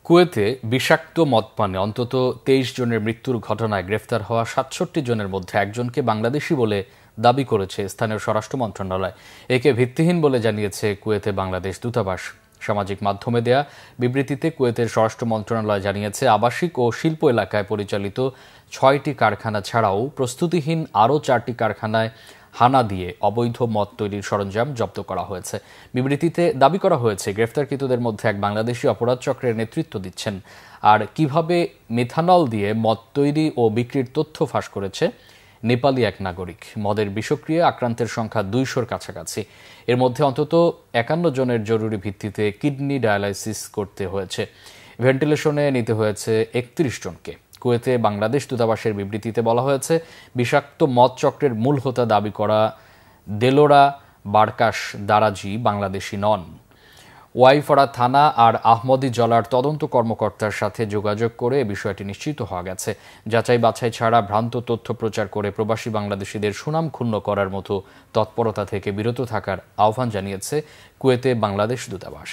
কুয়েতে বিষাক্ত মদ পানে অন্তত ২৩ জনের মৃত্যুর ঘটনায় গ্রেফতার হওয়া ৬৭ জনের মধ্যে একজনকে বাংলাদেশি বলে দাবি করেছে স্থানীয় স্বরাষ্ট্র মন্ত্রণালয়। একে ভিত্তিহীন বলে জানিয়েছে কুয়েতে বাংলাদেশ দূতাবাস। সামাজিক মাধ্যমে দেয়া বিবৃতিতে কুয়েতের স্বরাষ্ট্র মন্ত্রণালয় জানিয়েছে, আবাসিক ও শিল্প এলাকায় পরিচালিত ৬টি কারখানা ছাড়াও প্রস্তুতিহীন আরও ৪টি কারখানায় হানা দিয়ে অবৈধ মদ তৈরির সরঞ্জাম জব্দ করা হয়েছে। বিবৃতিতে দাবি করা হয়েছে, গ্রেফতারকৃতদের মধ্যে এক বাংলাদেশি অপরাধ চক্রের নেতৃত্ব দিচ্ছেন। আর কিভাবে মিথানল দিয়ে মদ তৈরি ও বিক্রির তথ্য ফাঁস করেছে নেপালি এক নাগরিক। মদের বিষক্রিয়ায় আক্রান্তের সংখ্যা ২০০-র কাছাকাছি। এর মধ্যে অন্তত ৫১ জনের জরুরি ভিত্তিতে কিডনি ডায়ালাইসিস করতে হয়েছে। ভেন্টিলেশনে নিতে হয়েছে ৩১ জনকে। কুয়েতে বাংলাদেশ দূতাবাসের বিবৃতিতে বলা হয়েছে, বিষাক্ত মদ চক্রের মূল হোতা দাবি করা দেলোরা বারকাশ দারাজি বাংলাদেশি নন। ওয়াইফারা থানা আর আহমদি জলার তদন্ত কর্মকর্তার সাথে যোগাযোগ করে এ বিষয়টি নিশ্চিত হওয়া গেছে। যাচাই বাছাই ছাড়া ভ্রান্ত তথ্য প্রচার করে প্রবাসী বাংলাদেশিদের সুনাম ক্ষুণ্ণ করার মতো তৎপরতা থেকে বিরত থাকার আহ্বান জানিয়েছে কুয়েতে বাংলাদেশ দূতাবাস।